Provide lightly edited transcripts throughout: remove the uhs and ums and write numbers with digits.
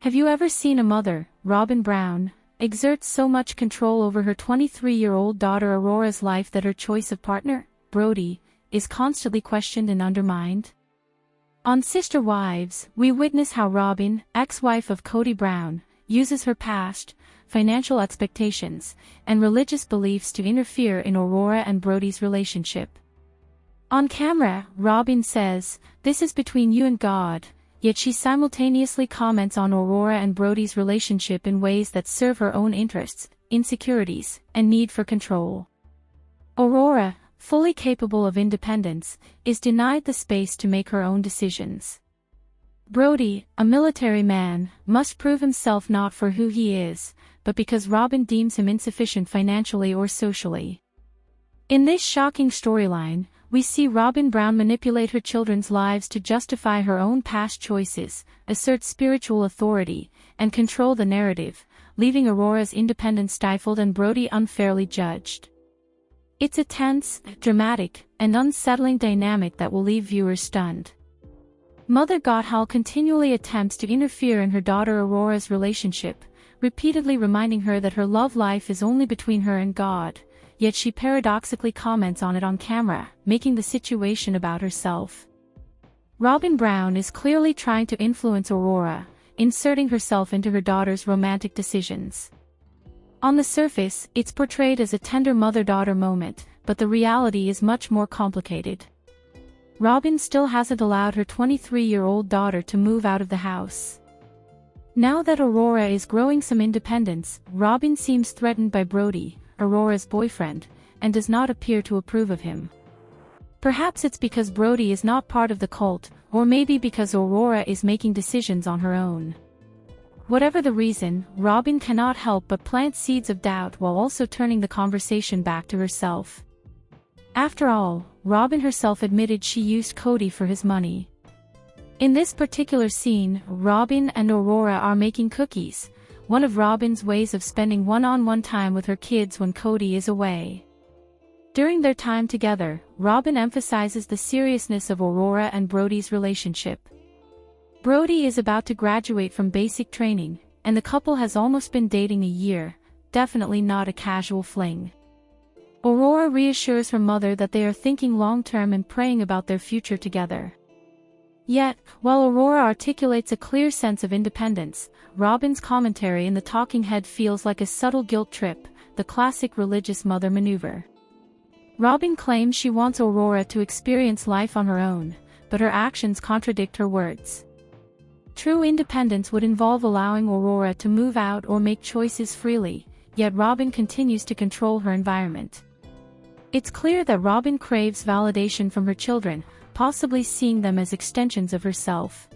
Have you ever seen a mother, Robin Brown, exert so much control over her 23-year-old daughter Aurora's life that her choice of partner, Brody, is constantly questioned and undermined? On Sister Wives, we witness how Robin, ex-wife of Kody Brown, uses her past, financial expectations, and religious beliefs to interfere in Aurora and Brody's relationship. On camera, Robin says, "This is between you and God," yet she simultaneously comments on Aurora and Brody's relationship in ways that serve her own interests, insecurities, and need for control. Aurora, fully capable of independence, is denied the space to make her own decisions. Brody, a military man, must prove himself not for who he is, but because Robin deems him insufficient financially or socially. In this shocking storyline, we see Robin Brown manipulate her children's lives to justify her own past choices, assert spiritual authority, and control the narrative, leaving Aurora's independence stifled and Brody unfairly judged. It's a tense, dramatic, and unsettling dynamic that will leave viewers stunned. Mother Gothel continually attempts to interfere in her daughter Aurora's relationship, repeatedly reminding her that her love life is only between her and God, yet she paradoxically comments on it on camera, making the situation about herself. Robin Brown is clearly trying to influence Aurora, inserting herself into her daughter's romantic decisions. On the surface, it's portrayed as a tender mother-daughter moment, but the reality is much more complicated. Robin still hasn't allowed her 23-year-old daughter to move out of the house. Now that Aurora is growing some independence, Robin seems threatened by Brody, Aurora's boyfriend, and does not appear to approve of him. Perhaps it's because Brody is not part of the cult, or maybe because Aurora is making decisions on her own. Whatever the reason, Robin cannot help but plant seeds of doubt while also turning the conversation back to herself. After all, Robin herself admitted she used Kody for his money. In this particular scene, Robin and Aurora are making cookies, one of Robin's ways of spending one-on-one time with her kids when Kody is away. During their time together, Robin emphasizes the seriousness of Aurora and Brody's relationship. Brody is about to graduate from basic training, and the couple has almost been dating a year, definitely not a casual fling. Aurora reassures her mother that they are thinking long-term and praying about their future together. Yet, while Aurora articulates a clear sense of independence, Robin's commentary in the talking head feels like a subtle guilt trip, the classic religious mother maneuver. Robin claims she wants Aurora to experience life on her own, but her actions contradict her words. True independence would involve allowing Aurora to move out or make choices freely, yet Robin continues to control her environment. It's clear that Robin craves validation from her children, possibly seeing them as extensions of herself.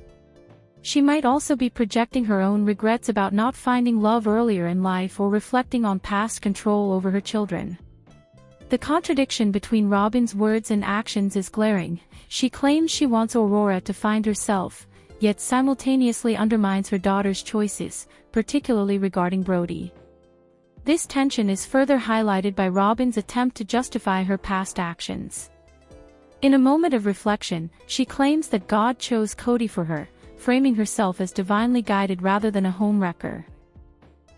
She might also be projecting her own regrets about not finding love earlier in life or reflecting on past control over her children. The contradiction between Robin's words and actions is glaring. She claims she wants Aurora to find herself, yet simultaneously undermines her daughter's choices, particularly regarding Brody. This tension is further highlighted by Robin's attempt to justify her past actions. In a moment of reflection, she claims that God chose Kody for her, framing herself as divinely guided rather than a homewrecker.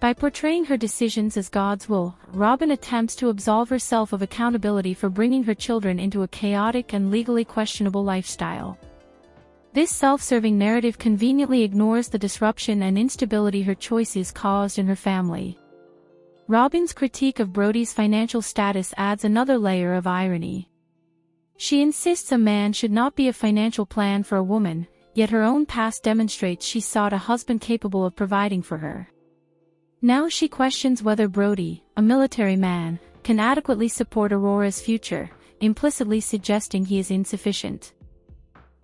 By portraying her decisions as God's will, Robin attempts to absolve herself of accountability for bringing her children into a chaotic and legally questionable lifestyle. This self-serving narrative conveniently ignores the disruption and instability her choices caused in her family. Robin's critique of Brody's financial status adds another layer of irony. She insists a man should not be a financial plan for a woman, yet her own past demonstrates she sought a husband capable of providing for her. Now she questions whether Brody, a military man, can adequately support Aurora's future, implicitly suggesting he is insufficient.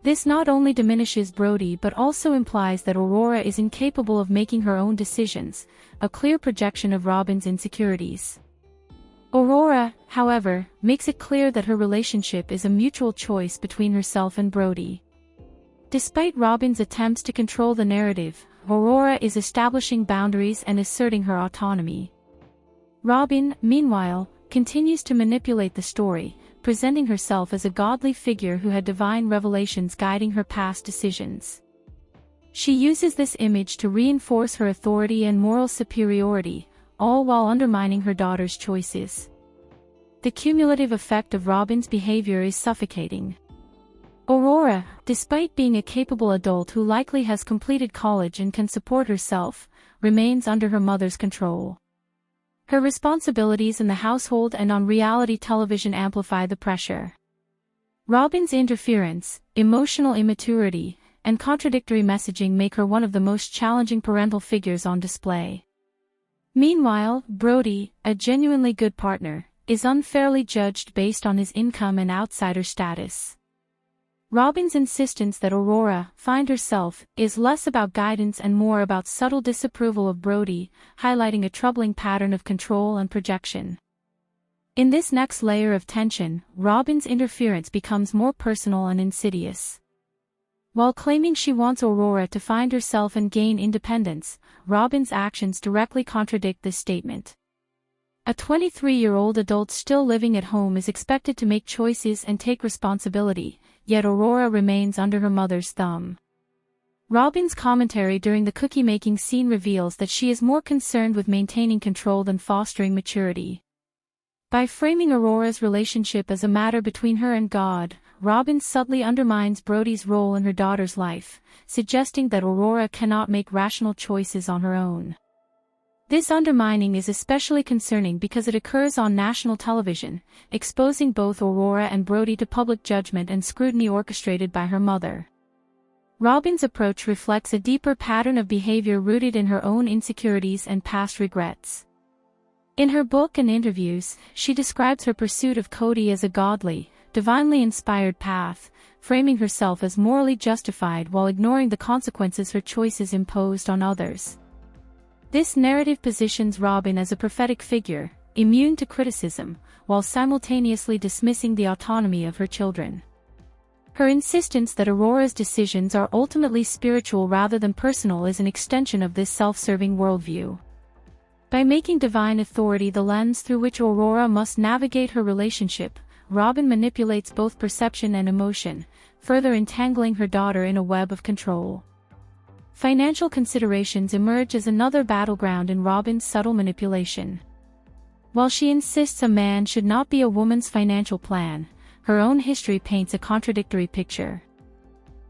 This not only diminishes Brody but also implies that Aurora is incapable of making her own decisions, a clear projection of Robin's insecurities. Aurora, however, makes it clear that her relationship is a mutual choice between herself and Brody. Despite Robin's attempts to control the narrative, Aurora is establishing boundaries and asserting her autonomy. Robin, meanwhile, continues to manipulate the story, presenting herself as a godly figure who had divine revelations guiding her past decisions. She uses this image to reinforce her authority and moral superiority, all while undermining her daughter's choices. The cumulative effect of Robin's behavior is suffocating. Aurora, despite being a capable adult who likely has completed college and can support herself, remains under her mother's control. Her responsibilities in the household and on reality television amplify the pressure. Robin's interference, emotional immaturity, and contradictory messaging make her one of the most challenging parental figures on display. Meanwhile, Brody, a genuinely good partner, is unfairly judged based on his income and outsider status. Robin's insistence that Aurora find herself is less about guidance and more about subtle disapproval of Brody, highlighting a troubling pattern of control and projection. In this next layer of tension, Robin's interference becomes more personal and insidious. While claiming she wants Aurora to find herself and gain independence, Robin's actions directly contradict this statement. A 23-year-old adult still living at home is expected to make choices and take responsibility, yet Aurora remains under her mother's thumb. Robin's commentary during the cookie-making scene reveals that she is more concerned with maintaining control than fostering maturity. By framing Aurora's relationship as a matter between her and God, Robin subtly undermines Brody's role in her daughter's life, suggesting that Aurora cannot make rational choices on her own. This undermining is especially concerning because it occurs on national television, exposing both Aurora and Brody to public judgment and scrutiny orchestrated by her mother. Robin's approach reflects a deeper pattern of behavior rooted in her own insecurities and past regrets. In her book and interviews, she describes her pursuit of Kody as a godly, divinely inspired path, framing herself as morally justified while ignoring the consequences her choices imposed on others. This narrative positions Robin as a prophetic figure, immune to criticism, while simultaneously dismissing the autonomy of her children. Her insistence that Aurora's decisions are ultimately spiritual rather than personal is an extension of this self-serving worldview. By making divine authority the lens through which Aurora must navigate her relationship, Robin manipulates both perception and emotion, further entangling her daughter in a web of control. Financial considerations emerge as another battleground in Robin's subtle manipulation. While she insists a man should not be a woman's financial plan, her own history paints a contradictory picture.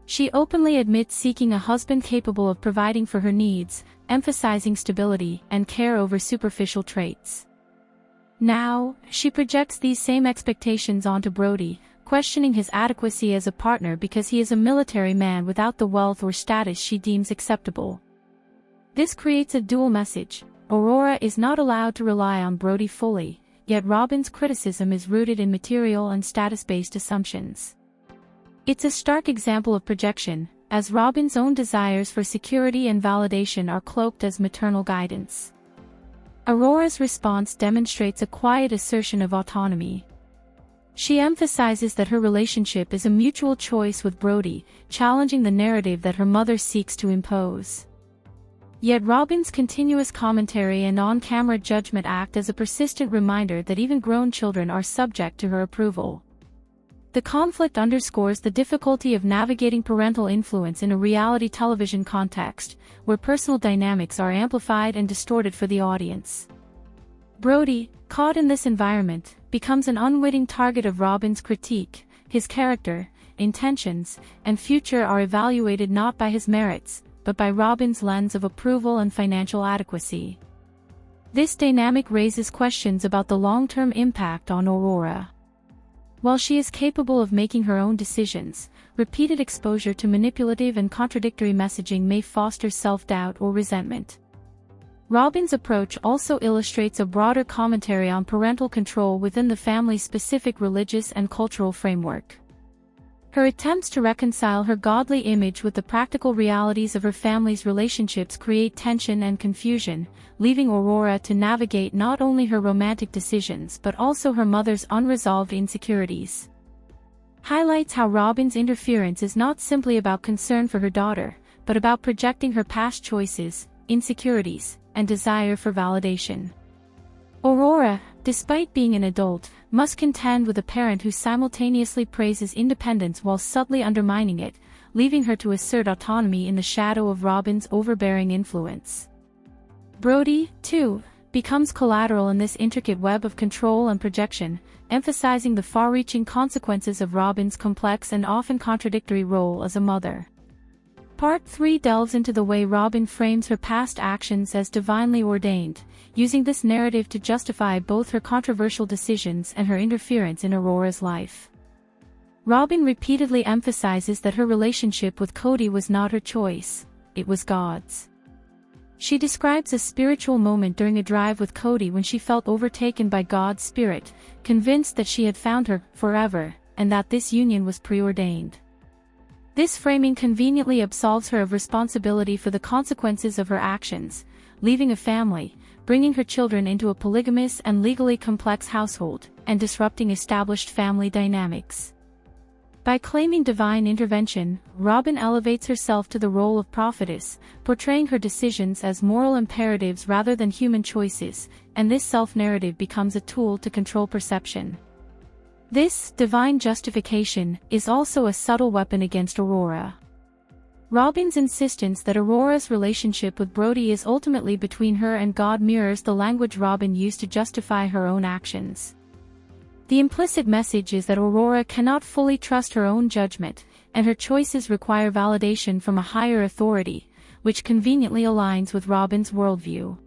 She openly admits seeking a husband capable of providing for her needs, emphasizing stability and care over superficial traits. Now, she projects these same expectations onto Brody, questioning his adequacy as a partner because he is a military man without the wealth or status she deems acceptable. This creates a dual message. Aurora is not allowed to rely on Brody fully, yet Robin's criticism is rooted in material and status-based assumptions. It's a stark example of projection, as Robin's own desires for security and validation are cloaked as maternal guidance. Aurora's response demonstrates a quiet assertion of autonomy. She emphasizes that her relationship is a mutual choice with Brody, challenging the narrative that her mother seeks to impose. Yet Robin's continuous commentary and on-camera judgment act as a persistent reminder that even grown children are subject to her approval. The conflict underscores the difficulty of navigating parental influence in a reality television context, where personal dynamics are amplified and distorted for the audience. Brody, caught in this environment, becomes an unwitting target of Robin's critique. His character, intentions, and future are evaluated not by his merits, but by Robin's lens of approval and financial adequacy. This dynamic raises questions about the long-term impact on Aurora. While she is capable of making her own decisions, repeated exposure to manipulative and contradictory messaging may foster self-doubt or resentment. Robin's approach also illustrates a broader commentary on parental control within the family's specific religious and cultural framework. Her attempts to reconcile her godly image with the practical realities of her family's relationships create tension and confusion, leaving Aurora to navigate not only her romantic decisions but also her mother's unresolved insecurities. Highlights how Robin's interference is not simply about concern for her daughter, but about projecting her past choices, insecurities, and desire for validation. Aurora, despite being an adult, must contend with a parent who simultaneously praises independence while subtly undermining it, leaving her to assert autonomy in the shadow of Robin's overbearing influence. Brody, too, becomes collateral in this intricate web of control and projection, emphasizing the far-reaching consequences of Robin's complex and often contradictory role as a mother. Part 3 delves into the way Robin frames her past actions as divinely ordained, using this narrative to justify both her controversial decisions and her interference in Aurora's life. Robin repeatedly emphasizes that her relationship with Kody was not her choice, it was God's. She describes a spiritual moment during a drive with Kody when she felt overtaken by God's Spirit, convinced that she had found her forever, and that this union was preordained. This framing conveniently absolves her of responsibility for the consequences of her actions, leaving a family, bringing her children into a polygamous and legally complex household, and disrupting established family dynamics. By claiming divine intervention, Robin elevates herself to the role of prophetess, portraying her decisions as moral imperatives rather than human choices, and this self-narrative becomes a tool to control perception. This divine justification is also a subtle weapon against Aurora. Robin's insistence that Aurora's relationship with Brody is ultimately between her and God mirrors the language Robin used to justify her own actions. The implicit message is that Aurora cannot fully trust her own judgment, and her choices require validation from a higher authority, which conveniently aligns with Robin's worldview.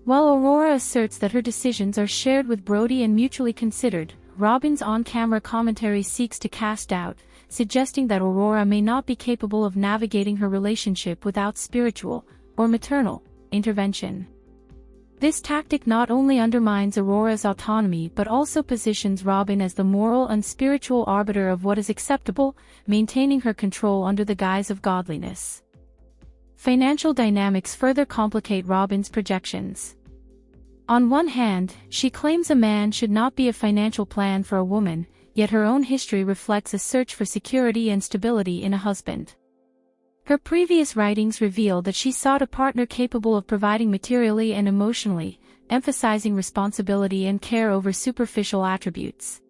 While Aurora asserts that her decisions are shared with Brody and mutually considered, Robin's on-camera commentary seeks to cast doubt, suggesting that Aurora may not be capable of navigating her relationship without spiritual, or maternal, intervention. This tactic not only undermines Aurora's autonomy but also positions Robin as the moral and spiritual arbiter of what is acceptable, maintaining her control under the guise of godliness. Financial dynamics further complicate Robin's projections. On one hand, she claims a man should not be a financial plan for a woman, yet her own history reflects a search for security and stability in a husband. Her previous writings reveal that she sought a partner capable of providing materially and emotionally, emphasizing responsibility and care over superficial attributes.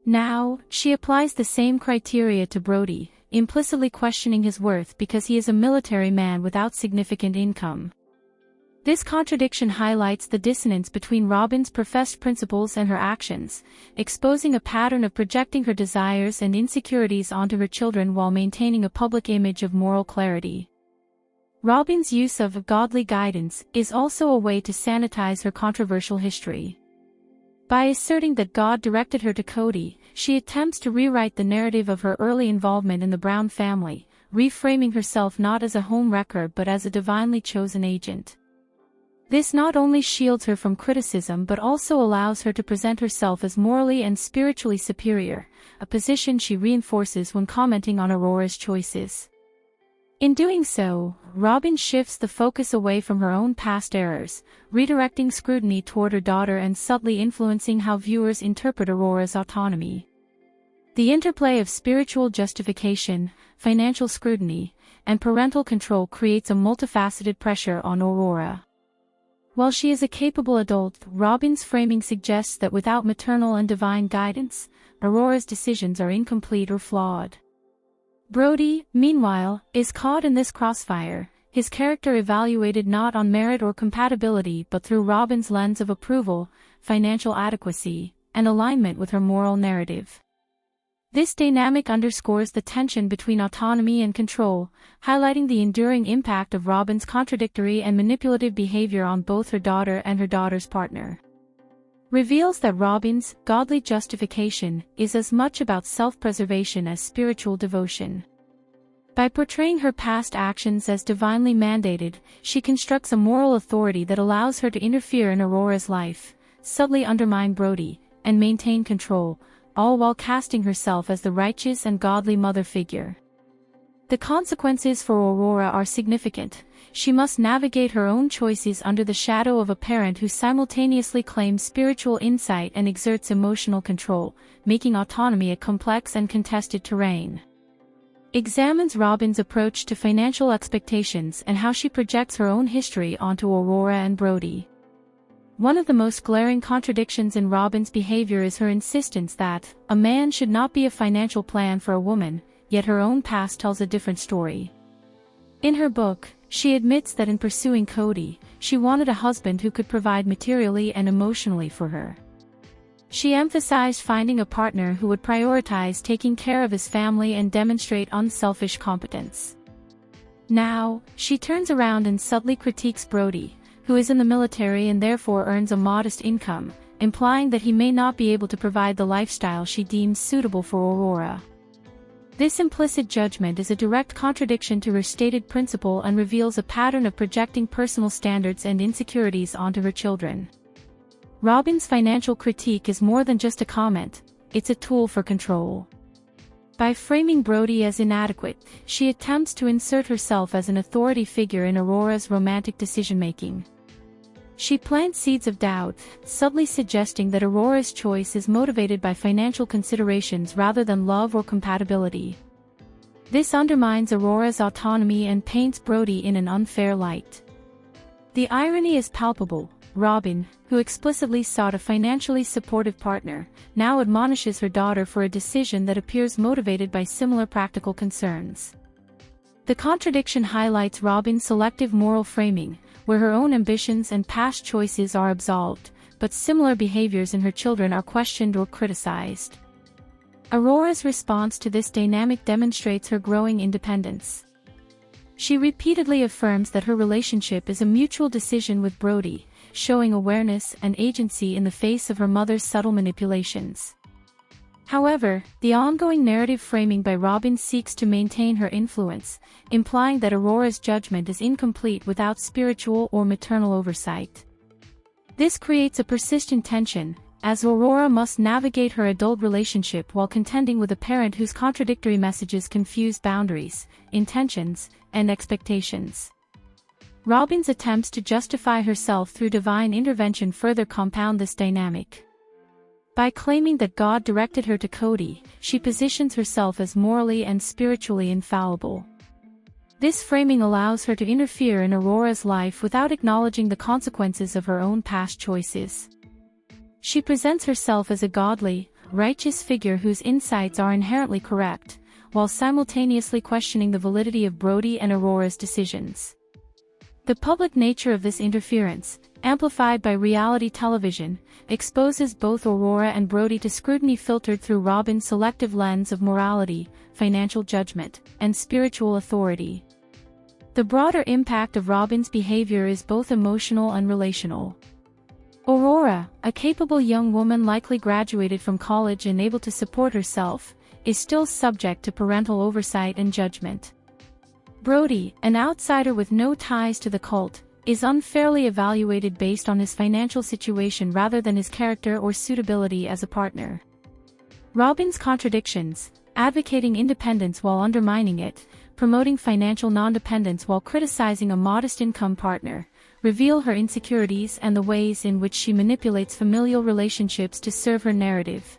Now, she applies the same criteria to Brody, implicitly questioning his worth because he is a military man without significant income. This contradiction highlights the dissonance between Robin's professed principles and her actions, exposing a pattern of projecting her desires and insecurities onto her children while maintaining a public image of moral clarity. Robin's use of godly guidance is also a way to sanitize her controversial history. By asserting that God directed her to Kody, she attempts to rewrite the narrative of her early involvement in the Brown family, reframing herself not as a homewrecker but as a divinely chosen agent. This not only shields her from criticism but also allows her to present herself as morally and spiritually superior, a position she reinforces when commenting on Aurora's choices. In doing so, Robin shifts the focus away from her own past errors, redirecting scrutiny toward her daughter and subtly influencing how viewers interpret Aurora's autonomy. The interplay of spiritual justification, financial scrutiny, and parental control creates a multifaceted pressure on Aurora. While she is a capable adult, Robin's framing suggests that without maternal and divine guidance, Aurora's decisions are incomplete or flawed. Brody, meanwhile, is caught in this crossfire, his character evaluated not on merit or compatibility but through Robin's lens of approval, financial adequacy, and alignment with her moral narrative. This dynamic underscores the tension between autonomy and control, highlighting the enduring impact of Robin's contradictory and manipulative behavior on both her daughter and her daughter's partner. Reveals that Robin's godly justification is as much about self-preservation as spiritual devotion. By portraying her past actions as divinely mandated, she constructs a moral authority that allows her to interfere in Aurora's life, subtly undermine Brody, and maintain control, all while casting herself as the righteous and godly mother figure. The consequences for Aurora are significant. She must navigate her own choices under the shadow of a parent who simultaneously claims spiritual insight and exerts emotional control, making autonomy a complex and contested terrain. Examines Robin's approach to financial expectations and how she projects her own history onto Aurora and Brody. One of the most glaring contradictions in Robin's behavior is her insistence that a man should not be a financial plan for a woman, yet her own past tells a different story. In her book, she admits that in pursuing Kody, she wanted a husband who could provide materially and emotionally for her. She emphasized finding a partner who would prioritize taking care of his family and demonstrate unselfish competence. Now, she turns around and subtly critiques Brody, who is in the military and therefore earns a modest income, implying that he may not be able to provide the lifestyle she deems suitable for Aurora. This implicit judgment is a direct contradiction to her stated principle and reveals a pattern of projecting personal standards and insecurities onto her children. Robyn's financial critique is more than just a comment, it's a tool for control. By framing Brody as inadequate, she attempts to insert herself as an authority figure in Aurora's romantic decision-making. She plants seeds of doubt, subtly suggesting that Aurora's choice is motivated by financial considerations rather than love or compatibility. This undermines Aurora's autonomy and paints Brody in an unfair light. The irony is palpable. Robyn, who explicitly sought a financially supportive partner, now admonishes her daughter for a decision that appears motivated by similar practical concerns. The contradiction highlights Robyn's selective moral framing, where her own ambitions and past choices are absolved, but similar behaviors in her children are questioned or criticized. Aurora's response to this dynamic demonstrates her growing independence. She repeatedly affirms that her relationship is a mutual decision with Brody, showing awareness and agency in the face of her mother's subtle manipulations. However, the ongoing narrative framing by Robyn seeks to maintain her influence, implying that Aurora's judgment is incomplete without spiritual or maternal oversight. This creates a persistent tension, as Aurora must navigate her adult relationship while contending with a parent whose contradictory messages confuse boundaries, intentions, and expectations. Robyn's attempts to justify herself through divine intervention further compound this dynamic. By claiming that God directed her to Kody, she positions herself as morally and spiritually infallible. This framing allows her to interfere in Aurora's life without acknowledging the consequences of her own past choices. She presents herself as a godly, righteous figure whose insights are inherently correct, while simultaneously questioning the validity of Brody and Aurora's decisions. The public nature of this interference, amplified by reality television, exposes both Aurora and Brody to scrutiny filtered through Robyn's selective lens of morality, financial judgment, and spiritual authority. The broader impact of Robyn's behavior is both emotional and relational. Aurora, a capable young woman likely graduated from college and able to support herself, is still subject to parental oversight and judgment. Brody, an outsider with no ties to the cult, is unfairly evaluated based on his financial situation rather than his character or suitability as a partner. Robyn's contradictions, advocating independence while undermining it, promoting financial non-dependence while criticizing a modest income partner, reveal her insecurities and the ways in which she manipulates familial relationships to serve her narrative.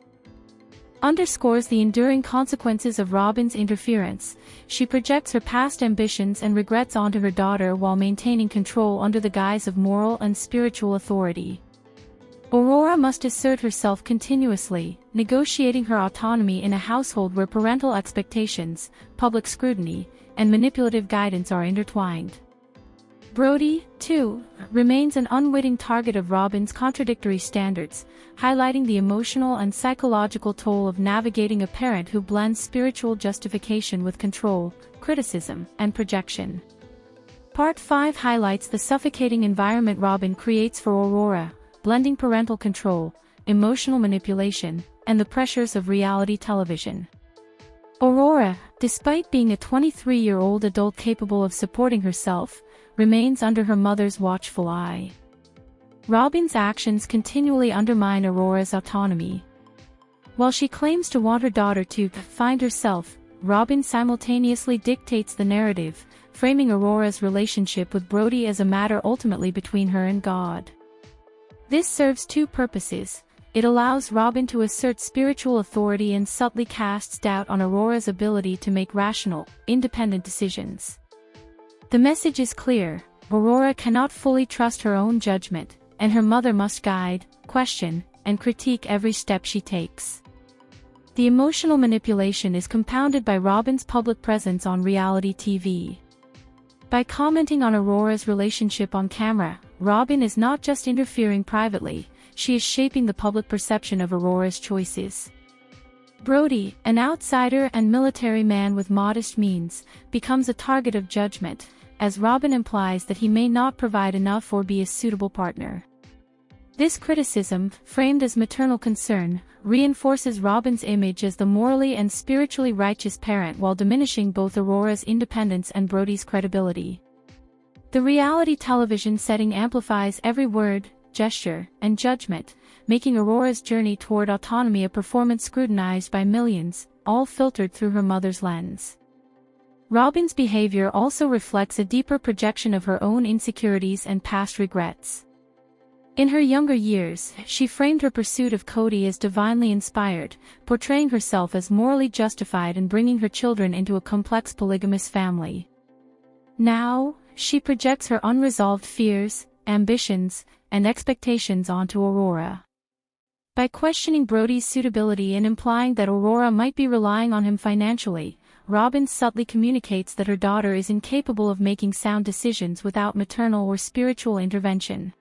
Underscores the enduring consequences of Robyn's interference. She projects her past ambitions and regrets onto her daughter while maintaining control under the guise of moral and spiritual authority. Aurora must assert herself continuously, negotiating her autonomy in a household where parental expectations, public scrutiny, and manipulative guidance are intertwined. Brody, too, remains an unwitting target of Robyn's contradictory standards, highlighting the emotional and psychological toll of navigating a parent who blends spiritual justification with control, criticism, and projection. Part 5 highlights the suffocating environment Robyn creates for Aurora, blending parental control, emotional manipulation, and the pressures of reality television. Aurora, despite being a 23-year-old adult capable of supporting herself, remains under her mother's watchful eye. Robyn's actions continually undermine Aurora's autonomy. While she claims to want her daughter to find herself, Robyn simultaneously dictates the narrative, framing Aurora's relationship with Brody as a matter ultimately between her and God. This serves two purposes. It allows Robyn to assert spiritual authority and subtly casts doubt on Aurora's ability to make rational, independent decisions. The message is clear: Aurora cannot fully trust her own judgment, and her mother must guide, question, and critique every step she takes. The emotional manipulation is compounded by Robin's public presence on reality TV. By commenting on Aurora's relationship on camera, Robin is not just interfering privately, she is shaping the public perception of Aurora's choices. Brody, an outsider and military man with modest means, becomes a target of judgment, as Robin implies that he may not provide enough or be a suitable partner. This criticism, framed as maternal concern, reinforces Robin's image as the morally and spiritually righteous parent while diminishing both Aurora's independence and Brody's credibility. The reality television setting amplifies every word, gesture, and judgment, making Aurora's journey toward autonomy a performance scrutinized by millions, all filtered through her mother's lens. Robin's behavior also reflects a deeper projection of her own insecurities and past regrets. In her younger years, she framed her pursuit of Kody as divinely inspired, portraying herself as morally justified in bringing her children into a complex polygamous family. Now, she projects her unresolved fears, ambitions, and expectations onto Aurora. By questioning Brody's suitability and implying that Aurora might be relying on him financially, Robin subtly communicates that her daughter is incapable of making sound decisions without maternal or spiritual intervention.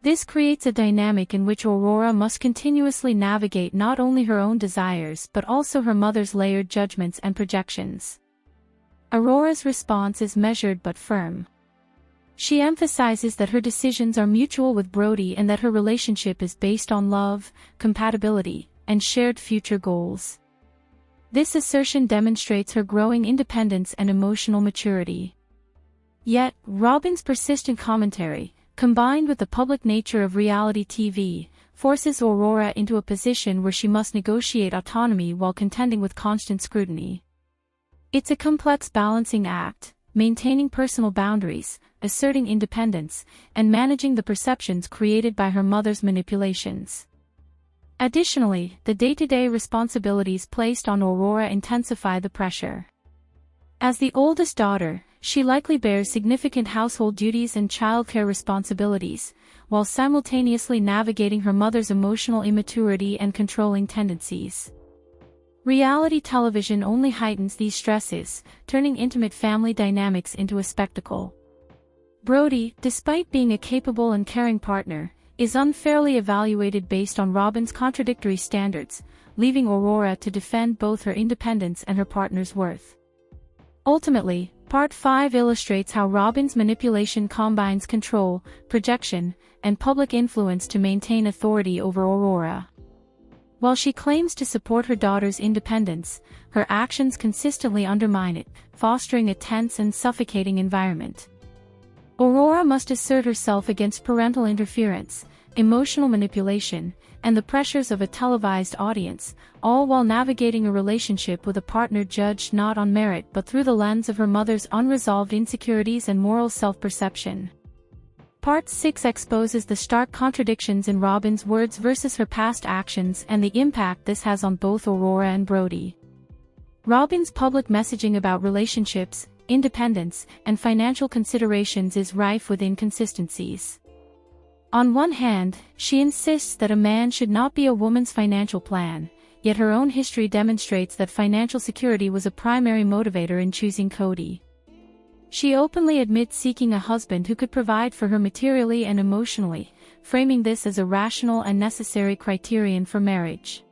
This creates a dynamic in which Aurora must continuously navigate not only her own desires but also her mother's layered judgments and projections. Aurora's response is measured but firm. She emphasizes that her decisions are mutual with Brody and that her relationship is based on love, compatibility, and shared future goals. This assertion demonstrates her growing independence and emotional maturity. Yet, Robin's persistent commentary, combined with the public nature of reality TV, forces Aurora into a position where she must negotiate autonomy while contending with constant scrutiny. It's a complex balancing act, maintaining personal boundaries, asserting independence, and managing the perceptions created by her mother's manipulations. Additionally, the day-to-day responsibilities placed on Aurora intensify the pressure. As the oldest daughter, she likely bears significant household duties and childcare responsibilities, while simultaneously navigating her mother's emotional immaturity and controlling tendencies. Reality television only heightens these stresses, turning intimate family dynamics into a spectacle. Brody, despite being a capable and caring partner, is unfairly evaluated based on Robin's contradictory standards, leaving Aurora to defend both her independence and her partner's worth. Ultimately, Part 5 illustrates how Robin's manipulation combines control, projection, and public influence to maintain authority over Aurora. While she claims to support her daughter's independence, her actions consistently undermine it, fostering a tense and suffocating environment. Aurora must assert herself against parental interference, emotional manipulation, and the pressures of a televised audience, all while navigating a relationship with a partner judged not on merit but through the lens of her mother's unresolved insecurities and moral self-perception. Part 6 exposes the stark contradictions in Robin's words versus her past actions and the impact this has on both Aurora and Brody. Robin's public messaging about relationships, independence, and financial considerations is rife with inconsistencies. On one hand, she insists that a man should not be a woman's financial plan, yet her own history demonstrates that financial security was a primary motivator in choosing Kody. She openly admits seeking a husband who could provide for her materially and emotionally, framing this as a rational and necessary criterion for marriage.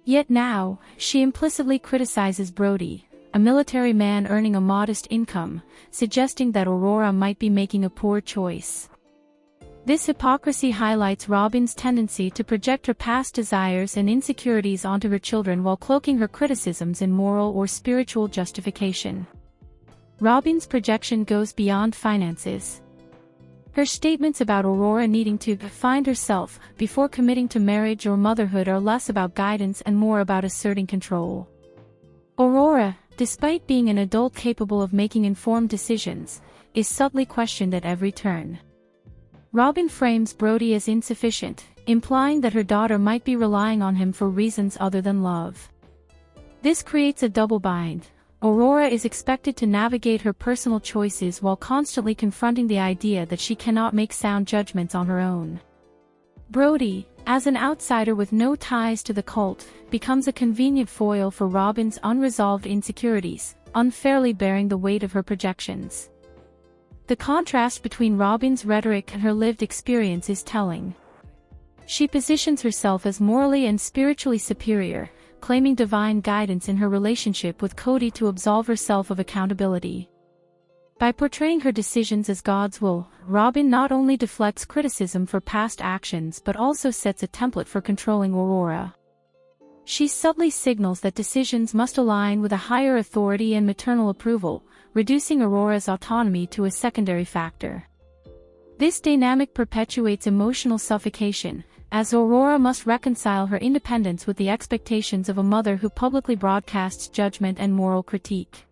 Yet now, she implicitly criticizes Brody, a military man earning a modest income, suggesting that Aurora might be making a poor choice. This hypocrisy highlights Robin's tendency to project her past desires and insecurities onto her children while cloaking her criticisms in moral or spiritual justification. Robin's projection goes beyond finances. Her statements about Aurora needing to find herself before committing to marriage or motherhood are less about guidance and more about asserting control. Aurora, despite being an adult capable of making informed decisions, is subtly questioned at every turn. Robin frames Brody as insufficient, implying that her daughter might be relying on him for reasons other than love. This creates a double bind. Aurora is expected to navigate her personal choices while constantly confronting the idea that she cannot make sound judgments on her own. Brody, as an outsider with no ties to the cult, becomes a convenient foil for Robin's unresolved insecurities, unfairly bearing the weight of her projections. The contrast between Robin's rhetoric and her lived experience is telling. She positions herself as morally and spiritually superior, claiming divine guidance in her relationship with Kody to absolve herself of accountability. By portraying her decisions as God's will, Robin not only deflects criticism for past actions but also sets a template for controlling Aurora. She subtly signals that decisions must align with a higher authority and maternal approval, reducing Aurora's autonomy to a secondary factor. This dynamic perpetuates emotional suffocation, as Aurora must reconcile her independence with the expectations of a mother who publicly broadcasts judgment and moral critique.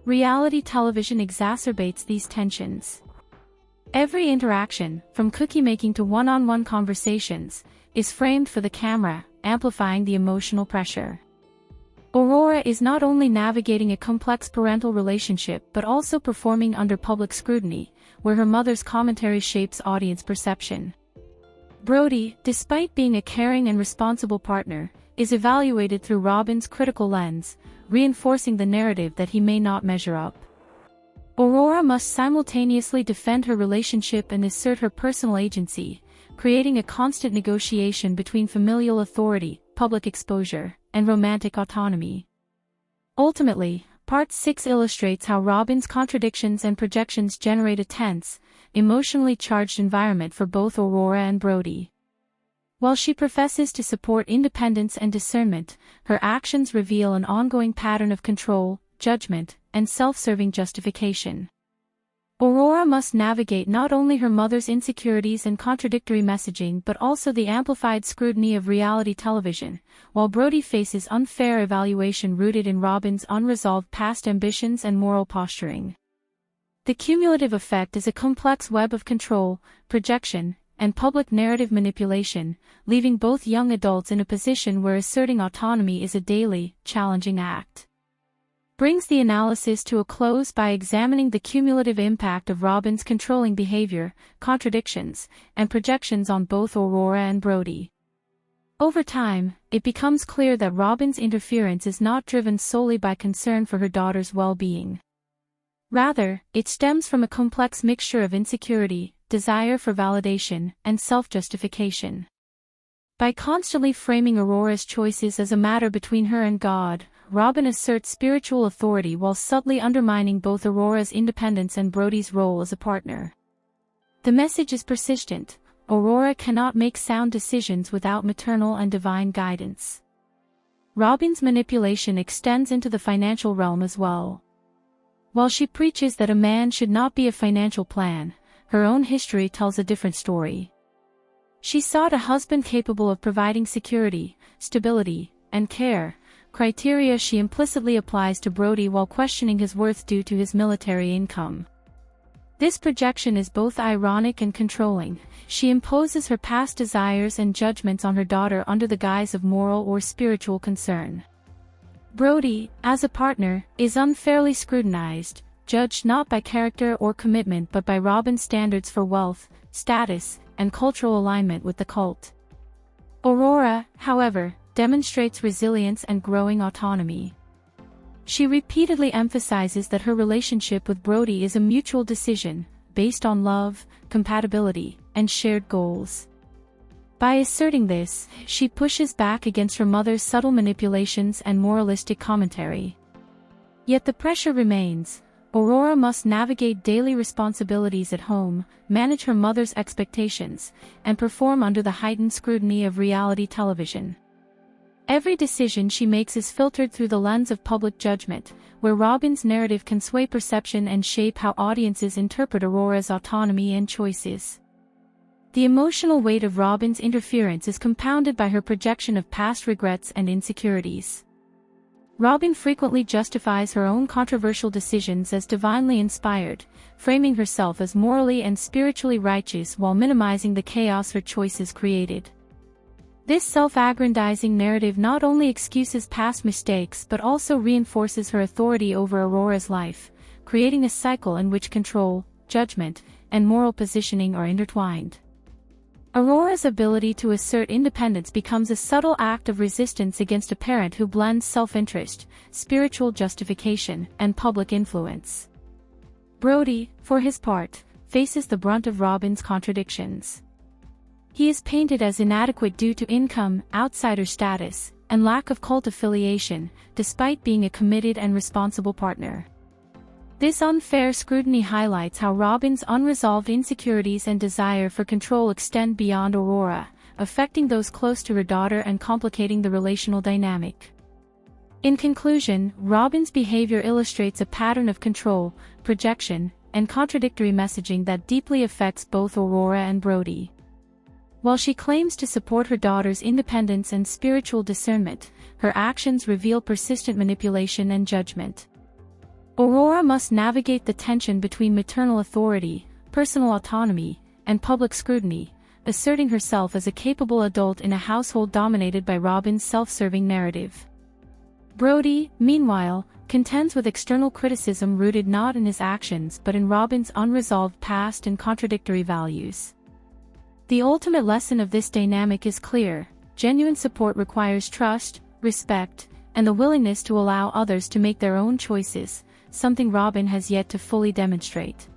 Reality television exacerbates these tensions. Every interaction, from cookie-making to one-on-one conversations, is framed for the camera, amplifying the emotional pressure. Aurora is not only navigating a complex parental relationship but also performing under public scrutiny, where her mother's commentary shapes audience perception. Brody, despite being a caring and responsible partner, is evaluated through Robin's critical lens, reinforcing the narrative that he may not measure up. Aurora must simultaneously defend her relationship and assert her personal agency, creating a constant negotiation between familial authority, public exposure, and romantic autonomy. Ultimately, Part 6 illustrates how Robin's contradictions and projections generate a tense, emotionally charged environment for both Aurora and Brody. While she professes to support independence and discernment, her actions reveal an ongoing pattern of control, judgment, and self-serving justification. Aurora must navigate not only her mother's insecurities and contradictory messaging but also the amplified scrutiny of reality television, while Brody faces unfair evaluation rooted in Robin's unresolved past ambitions and moral posturing. The cumulative effect is a complex web of control, projection, and public narrative manipulation, leaving both young adults in a position where asserting autonomy is a daily, challenging act. Brings the analysis to a close by examining the cumulative impact of Robin's controlling behavior, contradictions, and projections on both Aurora and Brody. Over time, it becomes clear that Robin's interference is not driven solely by concern for her daughter's well-being. Rather, it stems from a complex mixture of insecurity, desire for validation, and self-justification. By constantly framing Aurora's choices as a matter between her and God, Robin asserts spiritual authority while subtly undermining both Aurora's independence and Brody's role as a partner. The message is persistent: Aurora cannot make sound decisions without maternal and divine guidance. Robin's manipulation extends into the financial realm as well. While she preaches that a man should not be a financial plan, her own history tells a different story. She sought a husband capable of providing security, stability, and care, criteria she implicitly applies to Brody while questioning his worth due to his military income. This projection is both ironic and controlling. She imposes her past desires and judgments on her daughter under the guise of moral or spiritual concern. Brody, as a partner, is unfairly scrutinized, judged not by character or commitment but by Robin's standards for wealth, status, and cultural alignment with the cult. Aurora, however, demonstrates resilience and growing autonomy. She repeatedly emphasizes that her relationship with Brody is a mutual decision, based on love, compatibility, and shared goals. By asserting this, she pushes back against her mother's subtle manipulations and moralistic commentary. Yet the pressure remains. Aurora must navigate daily responsibilities at home, manage her mother's expectations, and perform under the heightened scrutiny of reality television. Every decision she makes is filtered through the lens of public judgment, where Robin's narrative can sway perception and shape how audiences interpret Aurora's autonomy and choices. The emotional weight of Robin's interference is compounded by her projection of past regrets and insecurities. Robin frequently justifies her own controversial decisions as divinely inspired, framing herself as morally and spiritually righteous while minimizing the chaos her choices created. This self-aggrandizing narrative not only excuses past mistakes but also reinforces her authority over Aurora's life, creating a cycle in which control, judgment, and moral positioning are intertwined. Aurora's ability to assert independence becomes a subtle act of resistance against a parent who blends self-interest, spiritual justification, and public influence. Brody, for his part, faces the brunt of Robin's contradictions. He is painted as inadequate due to income, outsider status, and lack of cult affiliation, despite being a committed and responsible partner. This unfair scrutiny highlights how Robin's unresolved insecurities and desire for control extend beyond Aurora, affecting those close to her daughter and complicating the relational dynamic. In conclusion, Robin's behavior illustrates a pattern of control, projection, and contradictory messaging that deeply affects both Aurora and Brody. While she claims to support her daughter's independence and spiritual discernment, her actions reveal persistent manipulation and judgment. Aurora must navigate the tension between maternal authority, personal autonomy, and public scrutiny, asserting herself as a capable adult in a household dominated by Robin's self-serving narrative. Brody, meanwhile, contends with external criticism rooted not in his actions but in Robin's unresolved past and contradictory values. The ultimate lesson of this dynamic is clear: genuine support requires trust, respect, and the willingness to allow others to make their own choices, something Robin has yet to fully demonstrate.